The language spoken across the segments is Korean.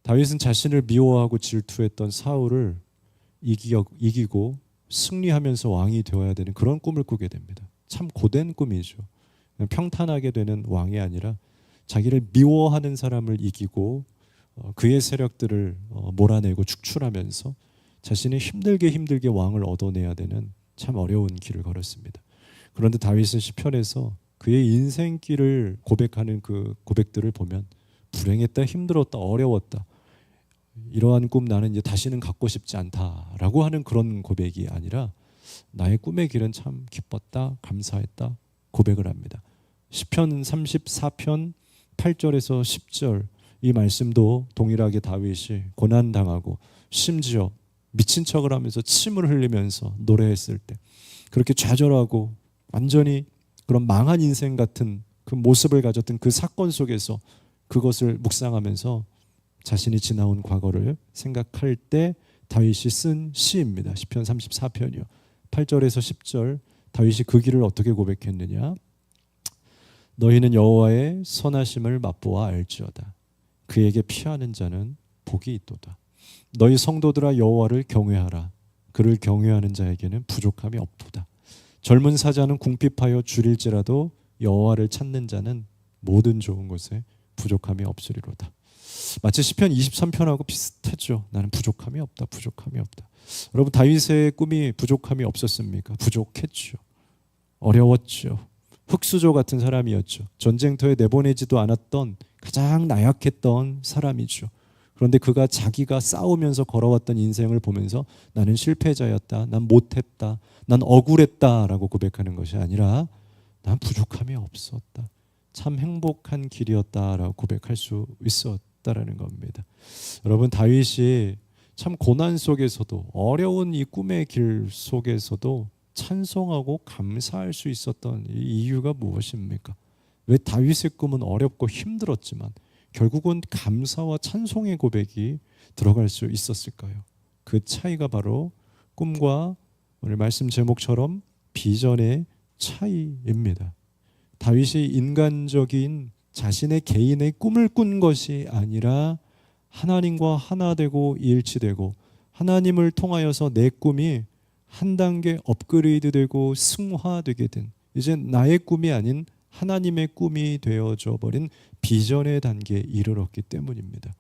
다윗은 자신을 미워하고 질투했던 사울을 이기고 승리하면서 왕이 되어야 되는 그런 꿈을 꾸게 됩니다. 참 고된 꿈이죠. 평탄하게 되는 왕이 아니라 자기를 미워하는 사람을 이기고 그의 세력들을 몰아내고 축출하면서 자신이 힘들게 왕을 얻어내야 되는 참 어려운 길을 걸었습니다. 그런데 다윗은 시편에서 그의 인생길을 고백하는 그 고백들을 보면 불행했다, 힘들었다, 어려웠다, 이러한 꿈 나는 이제 다시는 갖고 싶지 않다라고 하는 그런 고백이 아니라 나의 꿈의 길은 참 기뻤다, 감사했다 고백을 합니다. 시편 34편 8절에서 10절 이 말씀도 동일하게 다윗이 고난당하고 심지어 미친 척을 하면서 침을 흘리면서 노래했을 때 그렇게 좌절하고 완전히 그런 망한 인생 같은 그 모습을 가졌던 그 사건 속에서 그것을 묵상하면서 자신이 지나온 과거를 생각할 때 다윗이 쓴 시입니다. 시편 34편이요. 8절에서 10절 다윗이 그 길을 어떻게 고백했느냐? 너희는 여호와의 선하심을 맛보아 알지어다. 그에게 피하는 자는 복이 있도다. 너희 성도들아 여호와를 경외하라. 그를 경외하는 자에게는 부족함이 없도다. 젊은 사자는 궁핍하여 줄일지라도 여호와를 찾는 자는 모든 좋은 것에 부족함이 없으리로다. 마치 시편 23편하고 비슷하죠. 나는 부족함이 없다. 여러분 다윗의 꿈이 부족함이 없었습니까? 부족했죠. 어려웠죠. 흙수저 같은 사람이었죠. 전쟁터에 내보내지도 않았던 가장 나약했던 사람이죠. 그런데 그가 자기가 싸우면서 걸어왔던 인생을 보면서 나는 실패자였다, 난 못했다, 난 억울했다라고 고백하는 것이 아니라 난 부족함이 없었다, 참 행복한 길이었다라고 고백할 수 있었다라는 겁니다. 여러분 다윗이 참 고난 속에서도 어려운 이 꿈의 길 속에서도 찬송하고 감사할 수 있었던 이 이유가 무엇입니까? 왜 다윗의 꿈은 어렵고 힘들었지만 결국은 감사와 찬송의 고백이 들어갈 수 있었을까요? 그 차이가 바로 꿈과 오늘 말씀 제목처럼 비전의 차이입니다. 다윗이 인간적인 자신의 개인의 꿈을 꾼 것이 아니라 하나님과 하나 되고 일치되고 하나님을 통하여서 내 꿈이 한 단계 업그레이드 되고 승화되게 된 이제 나의 꿈이 아닌 하나님의 꿈이 되어져 버린 비전의 단계에 이르렀기 때문입니다.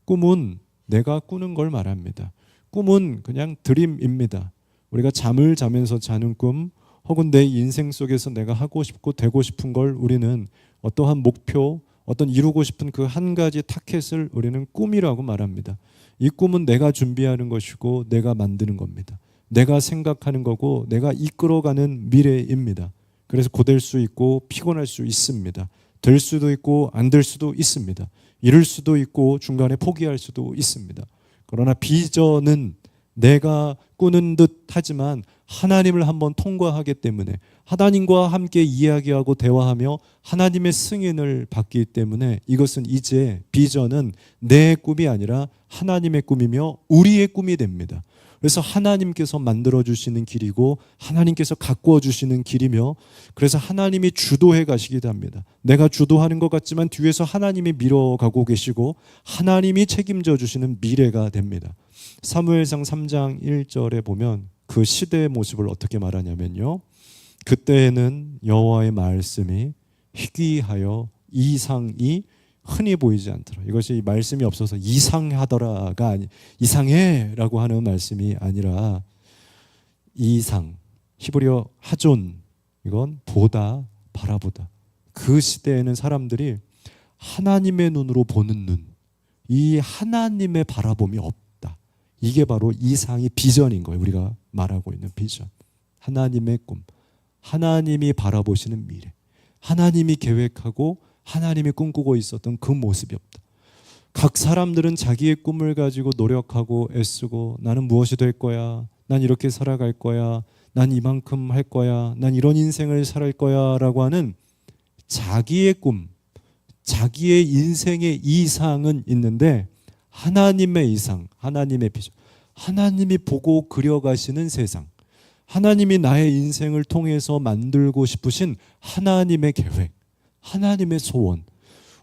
꿈은 내가 꾸는 걸 말합니다. 꿈은 그냥 드림입니다. 우리가 잠을 자면서 자는 꿈 혹은 내 인생 속에서 내가 하고 싶고 되고 싶은 걸 우리는 어떠한 목표, 어떤 이루고 싶은 그 한 가지 타켓을 우리는 꿈이라고 말합니다. 이 꿈은 내가 준비하는 것이고 내가 만드는 겁니다. 내가 생각하는 거고 내가 이끌어가는 미래입니다. 그래서 고될 수 있고 피곤할 수 있습니다. 될 수도 있고 안 될 수도 있습니다. 이룰 수도 있고 중간에 포기할 수도 있습니다. 그러나 비전은 내가 꾸는 듯 하지만 하나님을 한번 통과하기 때문에 하나님과 함께 이야기하고 대화하며 하나님의 승인을 받기 때문에 이것은 이제 비전은 내 꿈이 아니라 하나님의 꿈이며 우리의 꿈이 됩니다. 그래서 하나님께서 만들어주시는 길이고 하나님께서 가꾸어 주시는 길이며 그래서 하나님이 주도해 가시기도 합니다. 내가 주도하는 것 같지만 뒤에서 하나님이 밀어가고 계시고 하나님이 책임져 주시는 미래가 됩니다. 사무엘상 3장 1절에 보면 그 시대의 모습을 어떻게 말하냐면요. 그때에는 여호와의 말씀이 희귀하여 이상이 흔히 보이지 않더라. 이것이 말씀이 없어서 이상하더라가 아니 이상해라고 하는 말씀이 아니라 이상 히브리어 하존 이건 보다 바라보다. 그 시대에는 사람들이 하나님의 눈으로 보는 눈, 이 하나님의 바라봄이 없다. 이게 바로 이상의 비전인 거예요. 우리가 말하고 있는 비전. 하나님의 꿈, 하나님이 바라보시는 미래, 하나님이 계획하고 하나님이 꿈꾸고 있었던 그 모습이 없다. 각 사람들은 자기의 꿈을 가지고 노력하고 애쓰고 나는 무엇이 될 거야, 난 이렇게 살아갈 거야, 난 이만큼 할 거야, 난 이런 인생을 살 거야 라고 하는 자기의 꿈, 자기의 인생의 이상은 있는데 하나님의 이상, 하나님의 비전, 하나님이 보고 그려가시는 세상, 하나님이 나의 인생을 통해서 만들고 싶으신 하나님의 계획, 하나님의 소원,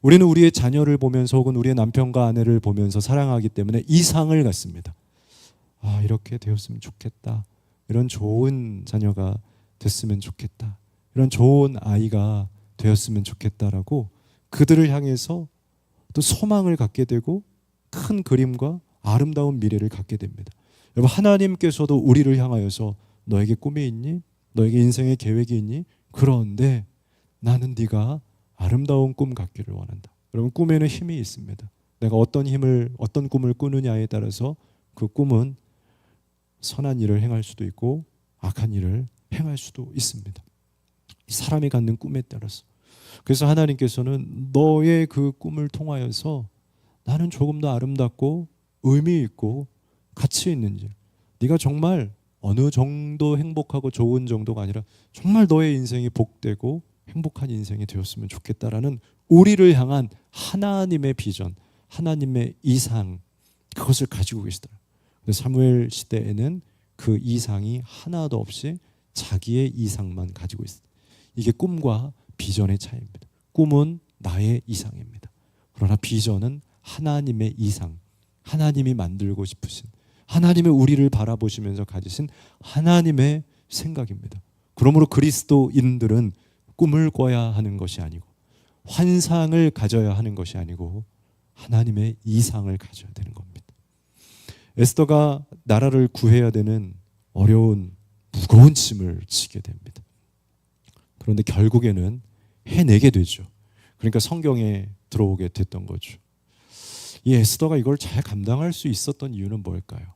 우리는 우리의 자녀를 보면서 혹은 우리의 남편과 아내를 보면서 사랑하기 때문에 이상을 갖습니다. 아, 이렇게 되었으면 좋겠다. 이런 좋은 자녀가 됐으면 좋겠다. 이런 좋은 아이가 되었으면 좋겠다라고 그들을 향해서 또 소망을 갖게 되고 큰 그림과 아름다운 미래를 갖게 됩니다. 여러분, 하나님께서도 우리를 향하여서 너에게 꿈이 있니? 너에게 인생의 계획이 있니? 그런데 나는 네가 아름다운 꿈 갖기를 원한다. 여러분, 꿈에는 힘이 있습니다. 내가 어떤 꿈을 꾸느냐에 따라서 그 꿈은 선한 일을 행할 수도 있고 악한 일을 행할 수도 있습니다. 사람이 갖는 꿈에 따라서. 그래서 하나님께서는 너의 그 꿈을 통하여서 나는 조금 더 아름답고 의미 있고 가치 있는지, 네가 정말 어느 정도 행복하고 좋은 정도가 아니라 정말 너의 인생이 복되고 행복한 인생이 되었으면 좋겠다라는 우리를 향한 하나님의 비전, 하나님의 이상, 그것을 가지고 계시더라고요. 사무엘 시대에는 그 이상이 하나도 없이 자기의 이상만 가지고 있어요. 이게 꿈과 비전의 차이입니다. 꿈은 나의 이상입니다. 그러나 비전은 하나님의 이상, 하나님이 만들고 싶으신, 하나님의 우리를 바라보시면서 가지신 하나님의 생각입니다. 그러므로 그리스도인들은 꿈을 꿔야 하는 것이 아니고 환상을 가져야 하는 것이 아니고 하나님의 이상을 가져야 되는 겁니다. 에스더가 나라를 구해야 되는 어려운 무거운 짐을 지게 됩니다. 그런데 결국에는 해내게 되죠. 그러니까 성경에 들어오게 됐던 거죠. 이 에스더가 이걸 잘 감당할 수 있었던 이유는 뭘까요?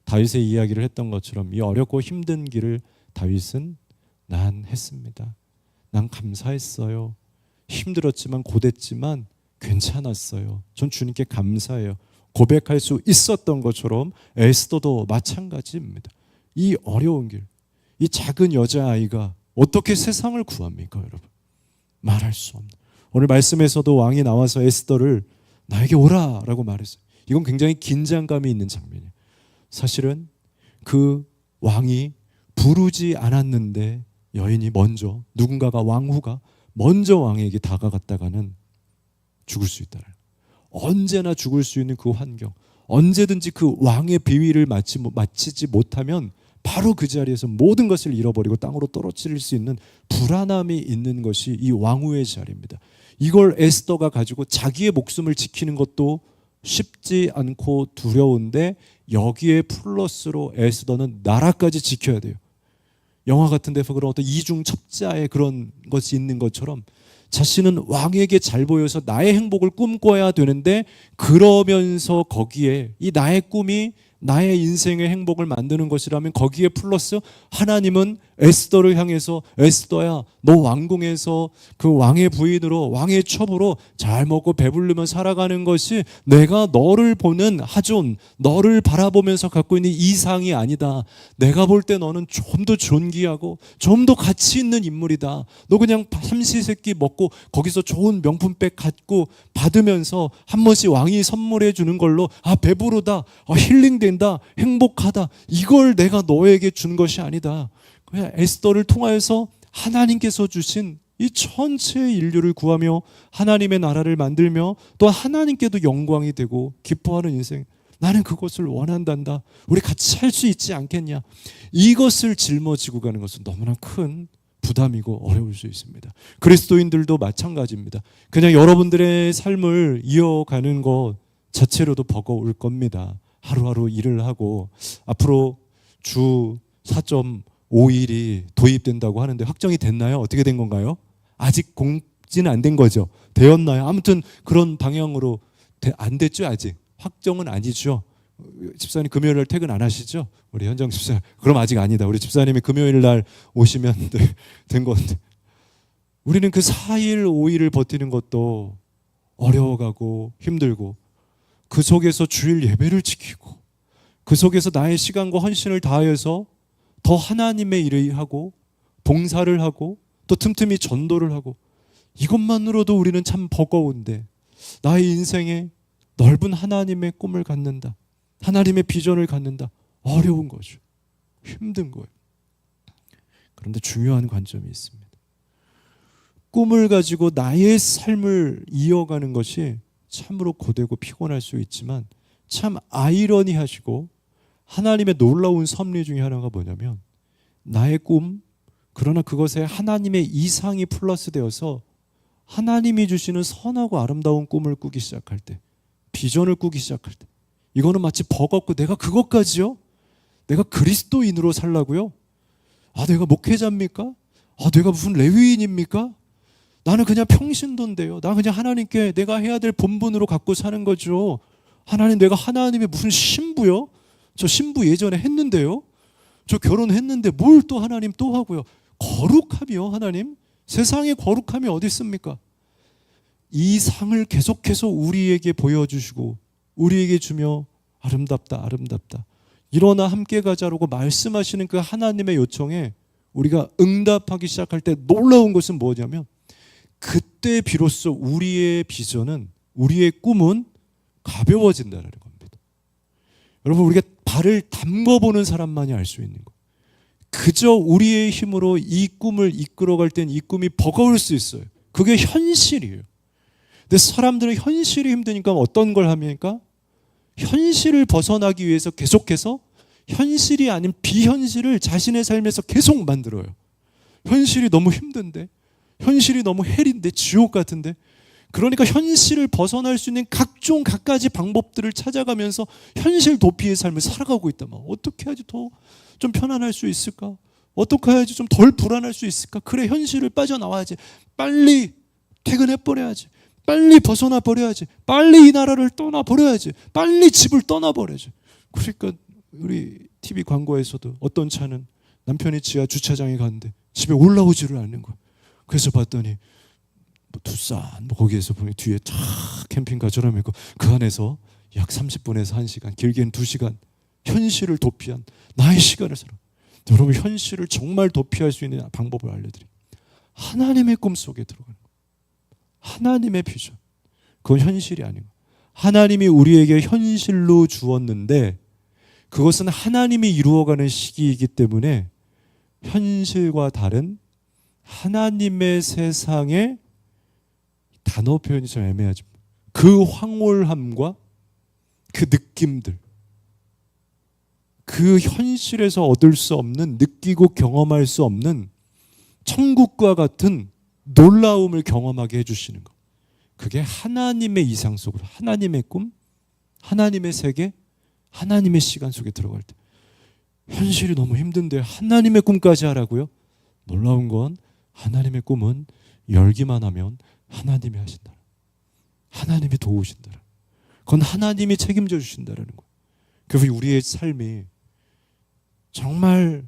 다윗의 이야기를 했던 것처럼 이 어렵고 힘든 길을 다윗은 난 했습니다. 난 감사했어요. 힘들었지만 고됐지만 괜찮았어요. 전 주님께 감사해요. 고백할 수 있었던 것처럼 에스더도 마찬가지입니다. 이 어려운 길, 이 작은 여자아이가 어떻게 세상을 구합니까, 여러분? 말할 수 없는. 오늘 말씀에서도 왕이 나와서 에스더를 나에게 오라라고 말했어요. 이건 굉장히 긴장감이 있는 장면이에요. 사실은 그 왕이 부르지 않았는데 여인이 먼저, 누군가가, 왕후가 먼저 왕에게 다가갔다가는 죽을 수 있다. 언제나 죽을 수 있는 그 환경, 언제든지 그 왕의 비위를 마치지 못하면 바로 그 자리에서 모든 것을 잃어버리고 땅으로 떨어뜨릴 수 있는 불안함이 있는 것이 이 왕후의 자리입니다. 이걸 에스더가 가지고 자기의 목숨을 지키는 것도 쉽지 않고 두려운데 여기에 플러스로 에스더는 나라까지 지켜야 돼요. 영화 같은 데서 그런 어떤 이중첩자의 그런 것이 있는 것처럼 자신은 왕에게 잘 보여서 나의 행복을 꿈꿔야 되는데, 그러면서 거기에 이 나의 꿈이 나의 인생의 행복을 만드는 것이라면 거기에 플러스 하나님은 에스더를 향해서 에스더야, 너 왕궁에서 그 왕의 부인으로, 왕의 첩으로 잘 먹고 배부르면 살아가는 것이 내가 너를 보는 하존, 너를 바라보면서 갖고 있는 이상이 아니다. 내가 볼 때 너는 좀 더 존귀하고 좀 더 가치 있는 인물이다. 너 그냥 삼시세끼 먹고 거기서 좋은 명품백 갖고 받으면서 한 번씩 왕이 선물해 주는 걸로 배부르다, 힐링된다, 행복하다, 이걸 내가 너에게 준 것이 아니다. 그냥 에스더를 통하여서 하나님께서 주신 이 전체의 인류를 구하며 하나님의 나라를 만들며 또 하나님께도 영광이 되고 기뻐하는 인생, 나는 그것을 원한단다. 우리 같이 할 수 있지 않겠냐. 이것을 짊어지고 가는 것은 너무나 큰 부담이고 어려울 수 있습니다. 그리스도인들도 마찬가지입니다. 그냥 여러분들의 삶을 이어가는 것 자체로도 버거울 겁니다. 하루하루 일을 하고 앞으로 주 4.5일이 도입된다고 하는데 확정이 됐나요? 어떻게 된 건가요? 아직 공지는 안 된 거죠? 되었나요? 아무튼 그런 방향으로 안 됐죠? 아직 확정은 아니죠. 집사님 금요일 날 퇴근 안 하시죠? 우리 현정 집사님, 그럼 아직 아니다. 우리 집사님이 금요일 날 오시면 된 건데, 우리는 그 4일 5일을 버티는 것도 어려워가고 힘들고, 그 속에서 주일 예배를 지키고 그 속에서 나의 시간과 헌신을 다하여서 더 하나님의 일을 하고 봉사를 하고 또 틈틈이 전도를 하고, 이것만으로도 우리는 참 버거운데 나의 인생에 넓은 하나님의 꿈을 갖는다, 하나님의 비전을 갖는다, 어려운 거죠. 힘든 거예요. 그런데 중요한 관점이 있습니다. 꿈을 가지고 나의 삶을 이어가는 것이 참으로 고되고 피곤할 수 있지만 참 아이러니하시고 하나님의 놀라운 섭리 중에 하나가 뭐냐면 나의 꿈, 그러나 그것에 하나님의 이상이 플러스 되어서 하나님이 주시는 선하고 아름다운 꿈을 꾸기 시작할 때, 비전을 꾸기 시작할 때, 이거는 마치 버겁고 내가 그것까지요? 내가 그리스도인으로 살라고요? 내가 목회자입니까? 내가 무슨 레위인입니까? 나는 그냥 평신도인데요. 나는 그냥 하나님께 내가 해야 될 본분으로 갖고 사는 거죠. 하나님, 내가 하나님의 무슨 신부요? 저 신부 예전에 했는데요. 저 결혼했는데 뭘 또 하나님 또 하고요. 거룩함이요, 하나님? 세상에 거룩함이 어디 있습니까? 이 상을 계속해서 우리에게 보여주시고 우리에게 주며 아름답다, 아름답다. 일어나 함께 가자라고 말씀하시는 그 하나님의 요청에 우리가 응답하기 시작할 때 놀라운 것은 뭐냐면 그때 비로소 우리의 비전은, 우리의 꿈은 가벼워진다는 겁니다. 여러분, 우리가 발을 담궈보는 사람만이 알 수 있는 거예요. 그저 우리의 힘으로 이 꿈을 이끌어갈 땐 이 꿈이 버거울 수 있어요. 그게 현실이에요. 근데 사람들은 현실이 힘드니까 어떤 걸 합니까? 현실을 벗어나기 위해서 계속해서 현실이 아닌 비현실을 자신의 삶에서 계속 만들어요. 현실이 너무 힘든데, 현실이 너무 헬인데, 지옥 같은데, 그러니까 현실을 벗어날 수 있는 각종 갖가지 방법들을 찾아가면서 현실 도피의 삶을 살아가고 있단 말이야. 어떻게 해야지 더 좀 편안할 수 있을까? 어떻게 해야지 좀 덜 불안할 수 있을까? 그래, 현실을 빠져나와야지. 빨리 퇴근해버려야지. 빨리 벗어나 버려야지. 빨리 이 나라를 떠나버려야지. 빨리 집을 떠나버려야지. 그러니까 우리 TV 광고에서도 어떤 차는 남편이 지하 주차장에 갔는데 집에 올라오지를 않는 거야. 그래서 봤더니 두산 거기에서 보니 뒤에 쫙 캠핑카 저렴 있고 그 안에서 약 30분에서 1시간, 길게는 2시간 현실을 도피한 나의 시간을 살아. 여러분, 현실을 정말 도피할 수 있는 방법을 알려드립니다. 하나님의 꿈속에 들어가는 거예요. 하나님의 비전. 그건 현실이 아닌 거예요. 하나님이 우리에게 현실로 주었는데 그것은 하나님이 이루어가는 시기이기 때문에 현실과 다른 하나님의 세상에, 단어 표현이 좀 애매하지만 그 황홀함과 그 느낌들, 그 현실에서 얻을 수 없는, 느끼고 경험할 수 없는 천국과 같은 놀라움을 경험하게 해주시는 것. 그게 하나님의 이상 속으로, 하나님의 꿈, 하나님의 세계, 하나님의 시간 속에 들어갈 때 현실이 너무 힘든데 하나님의 꿈까지 하라고요? 놀라운 건 하나님의 꿈은 열기만 하면 하나님이 하신다. 하나님이 도우신다. 그건 하나님이 책임져 주신다는 거예요. 그래서 우리의 삶이 정말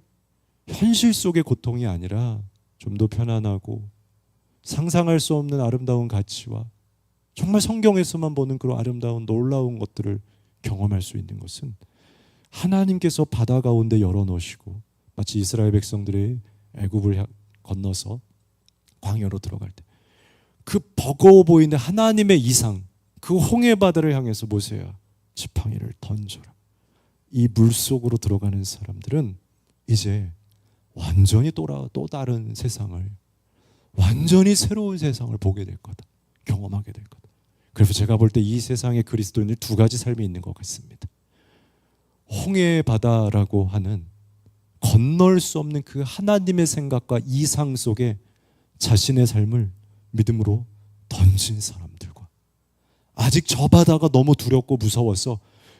현실 속의 고통이 아니라 좀 더 편안하고 상상할 수 없는 아름다운 가치와 정말 성경에서만 보는 그런 아름다운 놀라운 것들을 경험할 수 있는 것은 하나님께서 바다 가운데 열어놓으시고 마치 이스라엘 백성들이 애굽을 건너서 광야로 들어갈 때 그 버거워 보이는 하나님의 이상, 그 홍해 바다를 향해서 모세야 지팡이를 던져라. 이 물속으로 들어가는 사람들은 이제 완전히 또 다른 세상을, 완전히 새로운 세상을 보게 될 거다. 경험하게 될 거다. 그래서 제가 볼 때 이 세상에 그리스도인들 두 가지 삶이 있는 것 같습니다. 홍해 바다라고 하는 건널 수 없는 그 하나님의 생각과 이상 속에 자신의 삶을 믿음으로 던진 사람들과 아직 저 바다가 너무 두렵고 무서워서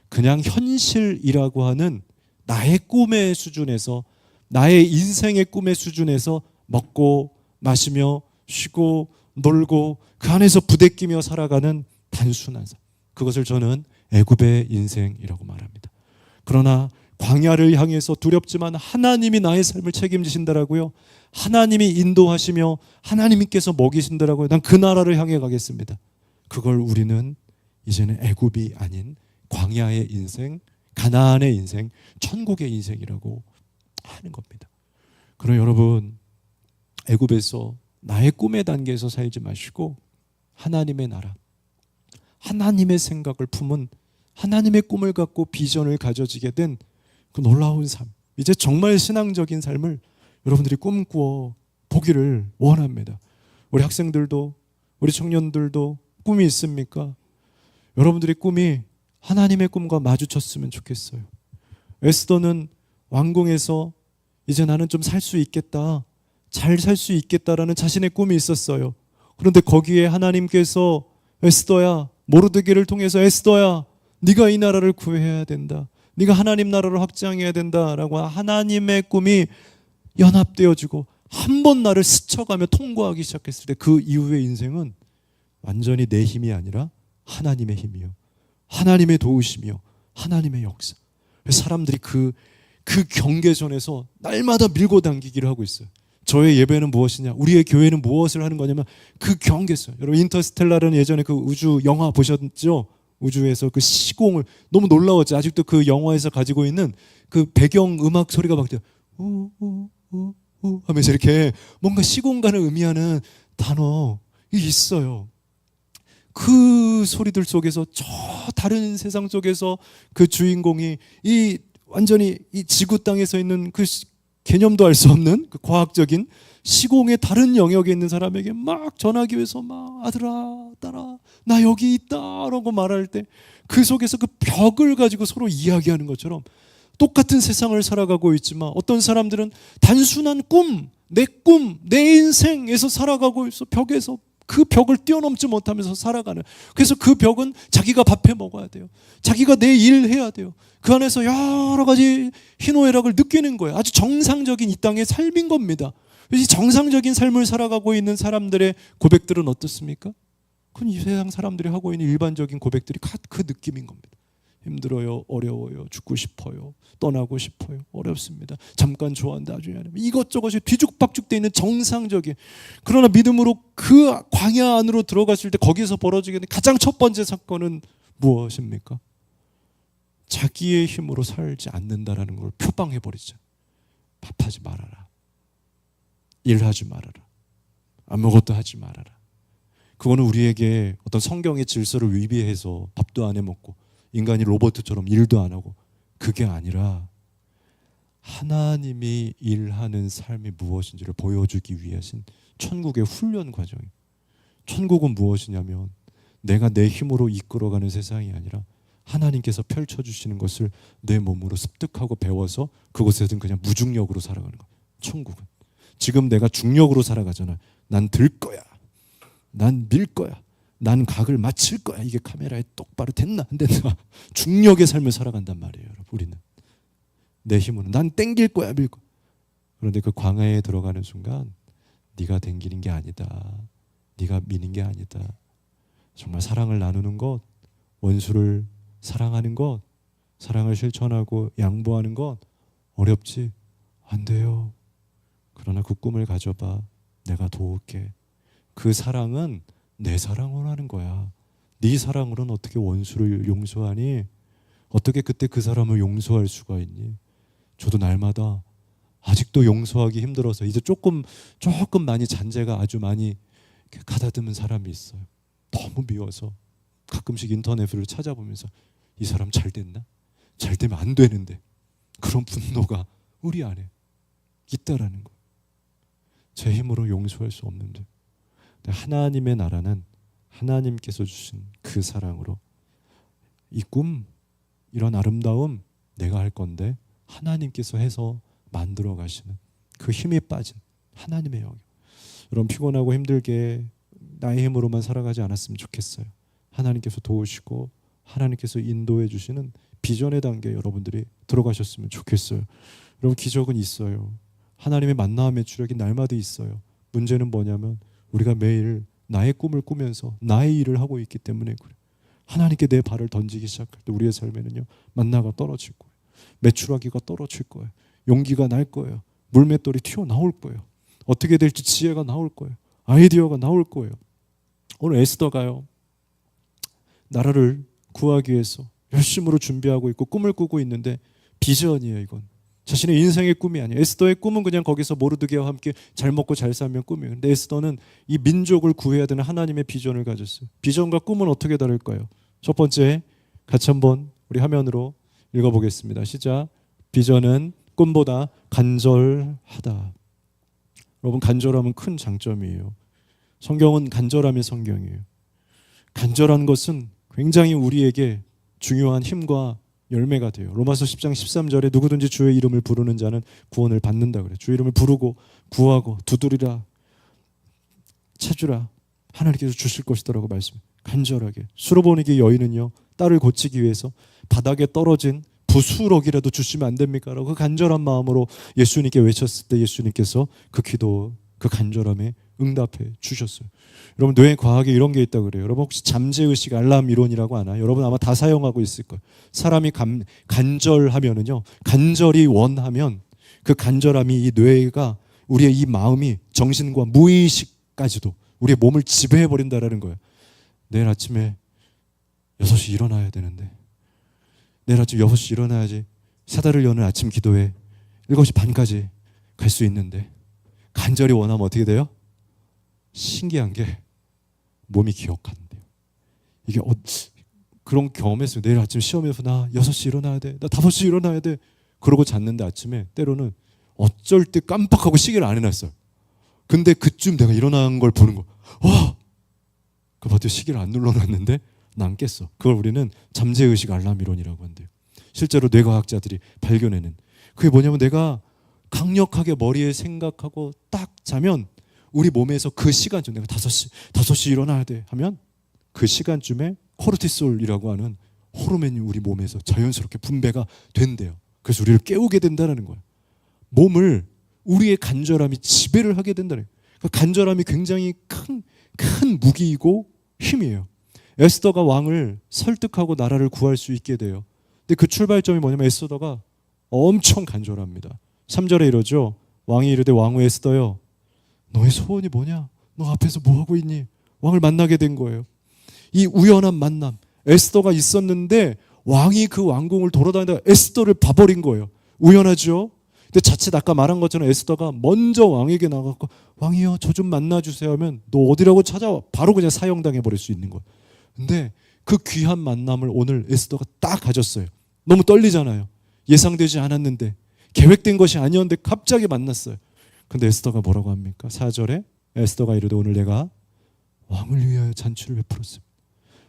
그냥 현실이라고 하는 나의 꿈의 수준에서, 나의 인생의 꿈의 수준에서 먹고 마시며 쉬고 놀고 그 안에서 부대끼며 살아가는 단순한 삶, 그것을 저는 애굽의 인생이라고 말합니다. 그러나 광야를 향해서 두렵지만 하나님이 나의 삶을 책임지신다라고요. 하나님이 인도하시며 하나님께서 먹이신다라고요. 난 그 나라를 향해 가겠습니다. 그걸 우리는 이제는 애굽이 아닌 광야의 인생, 가나안의 인생, 천국의 인생이라고 하는 겁니다. 그럼 여러분, 애굽에서 나의 꿈의 단계에서 살지 마시고 하나님의 나라, 하나님의 생각을 품은, 하나님의 꿈을 갖고 비전을 가져지게 된 그 놀라운 삶, 이제 정말 신앙적인 삶을 여러분들이 꿈꾸어 보기를 원합니다. 우리 학생들도, 우리 청년들도 꿈이 있습니까? 여러분들의 꿈이 하나님의 꿈과 마주쳤으면 좋겠어요. 에스더는 왕궁에서 이제 나는 좀 살 수 있겠다, 잘 살 수 있겠다라는 자신의 꿈이 있었어요. 그런데 거기에 하나님께서 에스더야, 모르드게를 통해서 에스더야, 네가 이 나라를 구해야 된다, 네가 하나님 나라를 확장해야 된다라고 하나님의 꿈이 연합되어지고 한 번 나를 스쳐가며 통과하기 시작했을 때 그 이후의 인생은 완전히 내 힘이 아니라 하나님의 힘이요, 하나님의 도우심이요, 하나님의 역사. 사람들이 그 경계선에서 날마다 밀고 당기기를 하고 있어요. 저의 예배는 무엇이냐, 우리의 교회는 무엇을 하는 거냐면 그 경계선. 여러분 인터스텔라라는 예전에 그 우주 영화 보셨죠? 우주에서 그 시공을, 너무 놀라웠죠. 아직도 그 영화에서 가지고 있는 그 배경 음악 소리가 막 우우우우 하면서 이렇게 뭔가 시공간을 의미하는 단어가 있어요. 그 소리들 속에서, 저 다른 세상 속에서 그 주인공이 이 완전히 이 지구 땅에 서 있는 그 개념도 알 수 없는 그 과학적인 시공의 다른 영역에 있는 사람에게 막 전하기 위해서 막 아들아 딸아 나 여기 있다라고 말할 때 그 속에서 그 벽을 가지고 서로 이야기하는 것처럼 똑같은 세상을 살아가고 있지만 어떤 사람들은 단순한 꿈, 내 인생에서 살아가고 있어. 벽에서 그 벽을 뛰어넘지 못하면서 살아가는. 그래서 그 벽은 자기가 밥해 먹어야 돼요. 자기가 내 일 해야 돼요. 그 안에서 여러 가지 희노애락을 느끼는 거예요. 아주 정상적인 이 땅의 삶인 겁니다. 이 정상적인 삶을 살아가고 있는 사람들의 고백들은 어떻습니까? 그건 이 세상 사람들이 하고 있는 일반적인 고백들이 그 느낌인 겁니다. 힘들어요, 어려워요, 죽고 싶어요, 떠나고 싶어요, 어렵습니다, 잠깐 좋아한다, 나중에 아니면 이것저것이 뒤죽박죽되어 있는 정상적인. 그러나 믿음으로 그 광야 안으로 들어갔을 때 거기서 벌어지게 된 가장 첫 번째 사건은 무엇입니까? 자기의 힘으로 살지 않는다라는 걸 표방해버리죠. 밥하지 말아라, 일하지 말아라, 아무것도 하지 말아라. 그거는 우리에게 어떤 성경의 질서를 위배해서 밥도 안 해먹고 인간이 로봇처럼 일도 안 하고, 그게 아니라 하나님이 일하는 삶이 무엇인지를 보여주기 위하신 천국의 훈련 과정이에요. 천국은 무엇이냐면 내가 내 힘으로 이끌어가는 세상이 아니라 하나님께서 펼쳐주시는 것을 내 몸으로 습득하고 배워서 그곳에서는 그냥 무중력으로 살아가는 거예요. 천국은 지금 내가 중력으로 살아가잖아. 난 들 거야, 난 밀 거야, 난 각을 맞출 거야. 이게 카메라에 똑바로 됐나 안 됐나. 중력의 삶을 살아간단 말이에요. 여러분, 우리는 내 힘으로 난 땡길 거야, 밀 거야. 그런데 그 광야에 들어가는 순간 네가 땡기는 게 아니다, 네가 미는 게 아니다. 정말 사랑을 나누는 것, 원수를 사랑하는 것, 사랑을 실천하고 양보하는 것 어렵지? 안 돼요. 그러나 그 꿈을 가져봐. 내가 도울게. 그 사랑은 내 사랑으로 하는 거야. 네 사랑으로는 어떻게 원수를 용서하니? 어떻게 그때 그 사람을 용서할 수가 있니? 저도 날마다 아직도 용서하기 힘들어서 이제 조금 많이 잔재가 아주 많이 가다듬은 사람이 있어요. 너무 미워서 가끔씩 인터넷을 찾아보면서 이 사람 잘 됐나? 잘 되면 안 되는데, 그런 분노가 우리 안에 있다라는 거예요. 제 힘으로 용서할 수 없는데 하나님의 나라는 하나님께서 주신 그 사랑으로 이 꿈, 이런 아름다움 내가 할 건데 하나님께서 해서 만들어 가시는 그 힘이 빠진 하나님의 영역. 여러분 피곤하고 힘들게 나의 힘으로만 살아가지 않았으면 좋겠어요. 하나님께서 도우시고 하나님께서 인도해 주시는 비전의 단계에 여러분들이 들어가셨으면 좋겠어요. 여러분 기적은 있어요. 하나님의 만나함의 주력이 날마다 있어요. 문제는 뭐냐면 우리가 매일 나의 꿈을 꾸면서 나의 일을 하고 있기 때문에 그래요. 하나님께 내 발을 던지기 시작할 때 우리의 삶에는요, 만나가 떨어질 거예요. 메추라기가 떨어질 거예요. 용기가 날 거예요. 물맷돌이 튀어나올 거예요. 어떻게 될지 지혜가 나올 거예요. 아이디어가 나올 거예요. 오늘 에스더가요, 나라를 구하기 위해서 열심으로 준비하고 있고 꿈을 꾸고 있는데 비전이에요. 이건 자신의 인생의 꿈이 아니에요. 에스더의 꿈은 그냥 거기서 모르드게와 함께 잘 먹고 잘 살면 꿈이에요. 근데 에스더는 이 민족을 구해야 되는 하나님의 비전을 가졌어요. 비전과 꿈은 어떻게 다를까요? 첫 번째, 같이 한번 우리 화면으로 읽어보겠습니다. 시작. 비전은 꿈보다 간절하다. 여러분 간절함은 큰 장점이에요. 성경은 간절함의 성경이에요. 간절한 것은 굉장히 우리에게 중요한 힘과 열매가 돼요. 로마서 10장 13절에 누구든지 주의 이름을 부르는 자는 구원을 받는다 그래요. 주의 이름을 부르고 구하고 두드리라 찾으라 하나님께서 주실 것이다라고 말씀해요. 간절하게. 수로보니게 여인은요, 딸을 고치기 위해서 바닥에 떨어진 부수럭이라도 주시면 안 됩니까? 라고 그 간절한 마음으로 예수님께 외쳤을 때 예수님께서 그 기도, 그 간절함에 응답해 주셨어요. 여러분, 뇌 과학에 이런 게 있다고 그래요. 여러분 혹시 잠재의식 알람 이론이라고 아나요? 여러분 아마 다 사용하고 있을 거예요. 사람이 간절하면은요, 간절히 원하면 그 간절함이 이 뇌가 우리의 이 마음이 정신과 무의식까지도 우리의 몸을 지배해 버린다라는 거예요. 내일 아침에 6시 일어나야 되는데, 내일 아침 6시 일어나야지 사달을 여는 아침 기도에 7시 반까지 갈 수 있는데, 간절히 원하면 어떻게 돼요? 신기한 게 몸이 기억한대요. 이게 그런 경험했어요. 내일 아침 시험에서 나 6시 일어나야 돼, 나 5시 일어나야 돼, 그러고 잤는데 아침에 때로는 어쩔 때 깜빡하고 시계를 안 해놨어요. 근데 그쯤 내가 일어난 걸 보는 거, 와! 그 봤더니 시계를 안 눌러놨는데 난 깼어. 그걸 우리는 잠재의식 알람 이론이라고 한대요. 실제로 뇌과학자들이 발견해낸. 그게 뭐냐면 내가 강력하게 머리에 생각하고 딱 자면 우리 몸에서 그 시간쯤, 내가 5시 일어나야 돼 하면 그 시간쯤에 코르티솔이라고 하는 호르몬이 우리 몸에서 자연스럽게 분배가 된대요. 그래서 우리를 깨우게 된다는 거예요. 몸을 우리의 간절함이 지배를 하게 된다는 거예요. 그 간절함이 굉장히 큰 무기이고 힘이에요. 에스더가 왕을 설득하고 나라를 구할 수 있게 돼요. 근데 그 출발점이 뭐냐면 에스더가 엄청 간절합니다. 3절에 이러죠. 왕이 이르되 왕후 에스더여, 너의 소원이 뭐냐? 너 앞에서 뭐 하고 있니? 왕을 만나게 된 거예요. 이 우연한 만남, 에스더가 있었는데 왕이 그 왕궁을 돌아다니다가 에스더를 봐버린 거예요. 우연하죠? 근데 자칫 아까 말한 것처럼 에스더가 먼저 왕에게 나가고 왕이여 저 좀 만나주세요 하면 너 어디라고 찾아와, 바로 그냥 사형당해 버릴 수 있는 거예요. 근데 그 귀한 만남을 오늘 에스더가 딱 가졌어요. 너무 떨리잖아요. 예상되지 않았는데, 계획된 것이 아니었는데 갑자기 만났어요. 근데 에스더가 뭐라고 합니까? 4절에 에스더가 이르되 오늘 내가 왕을 위하여 잔치를 베풀었습니다.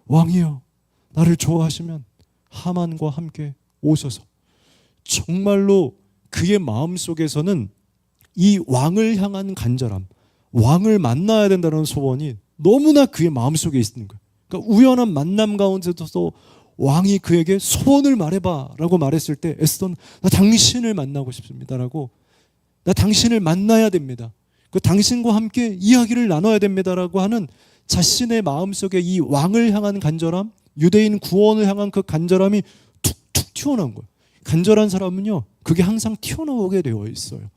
왕이여 나를 좋아하시면 하만과 함께 오셔서. 정말로 그의 마음속에서는 이 왕을 향한 간절함, 왕을 만나야 된다는 소원이 너무나 그의 마음속에 있는 거예요. 그러니까 우연한 만남 가운데서도 왕이 그에게 소원을 말해봐 라고 말했을 때 에스더는 나 당신을 만나고 싶습니다 라고, 나 당신을 만나야 됩니다, 그 당신과 함께 이야기를 나눠야 됩니다 라고 하는 자신의 마음속에 이 왕을 향한 간절함, 유대인 구원을 향한 그 간절함이 툭툭 튀어나온 거예요. 간절한 사람은요, 그게 항상 튀어나오게 되어 있어요.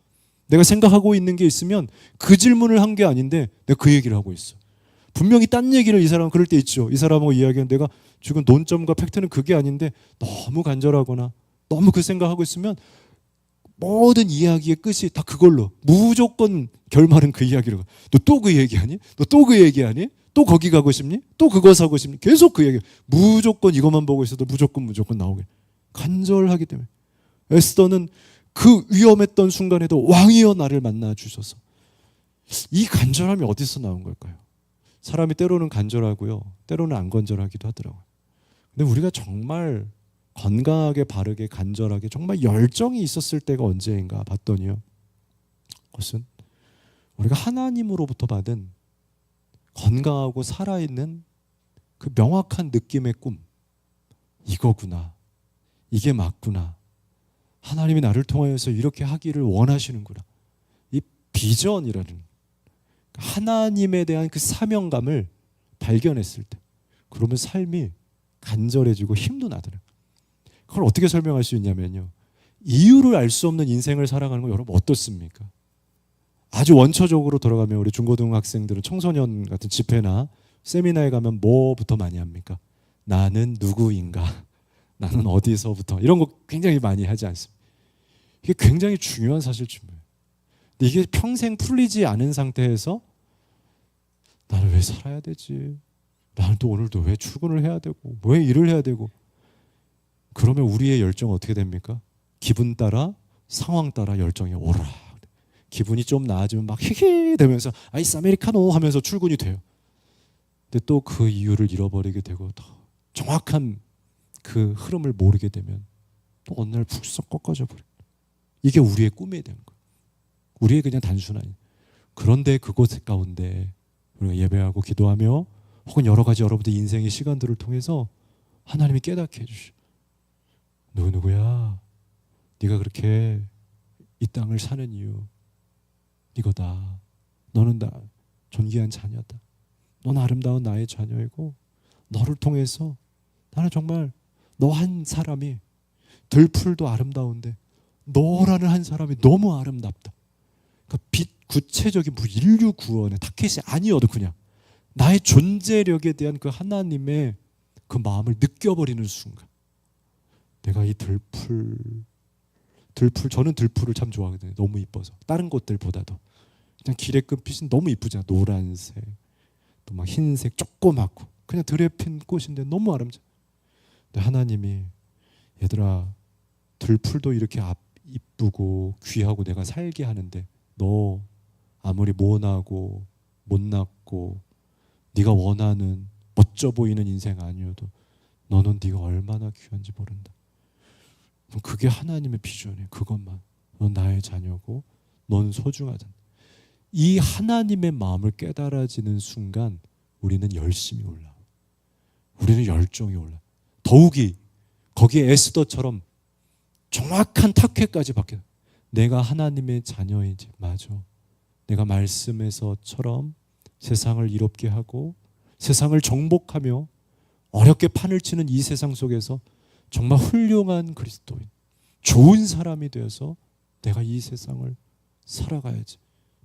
내가 생각하고 있는 게 있으면 그 질문을 한 게 아닌데 내가 그 얘기를 하고 있어. 분명히 딴 얘기를 이 사람은 그럴 때 있죠. 이 사람하고 이야기하는, 내가 지금 논점과 팩트는 그게 아닌데 너무 간절하거나 너무 그 생각하고 있으면 모든 이야기의 끝이 다 그걸로, 무조건 결말은 그 이야기로. 너 또 그 얘기하니? 너 또 그 얘기하니? 또 거기 가고 싶니? 또 그거 사고 싶니? 계속 그 얘기. 무조건 이것만 보고 있어도 무조건 나오게. 간절하기 때문에. 에스더는 그 위험했던 순간에도 왕이여 나를 만나 주셔서. 이 간절함이 어디서 나온 걸까요? 사람이 때로는 간절하고요, 때로는 안 간절하기도 하더라고요. 근데 우리가 정말 건강하게, 바르게, 간절하게 정말 열정이 있었을 때가 언제인가 봤더니요, 그것은 우리가 하나님으로부터 받은 건강하고 살아있는 그 명확한 느낌의 꿈, 이거구나, 이게 맞구나, 하나님이 나를 통하여서 이렇게 하기를 원하시는구나, 이 비전이라는 하나님에 대한 그 사명감을 발견했을 때, 그러면 삶이 간절해지고 힘도 나더라고요. 그걸 어떻게 설명할 수 있냐면요, 이유를 알 수 없는 인생을 살아가는 거 여러분 어떻습니까? 아주 원초적으로 돌아가면 우리 중고등학생들은 청소년 같은 집회나 세미나에 가면 뭐부터 많이 합니까? 나는 누구인가? 나는 어디서부터? 이런 거 굉장히 많이 하지 않습니까? 이게 굉장히 중요한 사실쯤이에요. 근데 이게 평생 풀리지 않은 상태에서 나는 왜 살아야 되지? 나는 또 오늘도 왜 출근을 해야 되고 왜 일을 해야 되고, 그러면 우리의 열정은 어떻게 됩니까? 기분 따라, 상황 따라 열정이 오르락. 기분이 좀 나아지면 막 히히 되면서 아이스 아메리카노 하면서 출근이 돼요. 근데 또 그 이유를 잃어버리게 되고 더 정확한 그 흐름을 모르게 되면 또 어느 날 푹 꺾어져 버려. 이게 우리의 꿈이 되는 거예요. 우리의 그냥 단순한. 그런데 그곳 가운데 우리가 예배하고 기도하며 혹은 여러 가지 여러분들 인생의 시간들을 통해서 하나님이 깨닫게 해주셔. 누구야? 네가 그렇게 이 땅을 사는 이유 이거다. 너는 나 존귀한 자녀다. 넌 아름다운 나의 자녀이고 너를 통해서 나는 정말 너 한 사람이 들풀도 아름다운데 너라는 한 사람이 너무 아름답다. 그러니까 구체적인 인류 구원의 타켓이 아니어도 그냥 나의 존재력에 대한 그 하나님의 그 마음을 느껴버리는 순간 내가 이 들풀 저는 들풀을 참 좋아하거든요. 너무 이뻐서 다른 곳들보다도 그냥 길의 끝빛이 너무 이쁘잖아. 노란색 또 막 흰색 조그맣고 그냥 들에 핀 꽃인데 너무 아름다워. 근데 하나님이 얘들아 들풀도 이렇게 이쁘고 귀하고 내가 살게 하는데 너 아무리 모나고 못났고 네가 원하는 멋져 보이는 인생 아니어도 너는 네가 얼마나 귀한지 모른다. 그게 하나님의 비전이에요. 그것만. 넌 나의 자녀고 넌 소중하다. 이 하나님의 마음을 깨달아지는 순간 우리는 열심이 올라와. 우리는 열정이 올라. 더욱이 거기에 에스더처럼 정확한 타켓까지 바뀌어. 내가 하나님의 자녀인지 맞아. 내가 말씀에서처럼 세상을 이롭게 하고 세상을 정복하며 어렵게 판을 치는 이 세상 속에서 정말 훌륭한 그리스도인, 좋은 사람이 되어서 내가 이 세상을 살아가야지.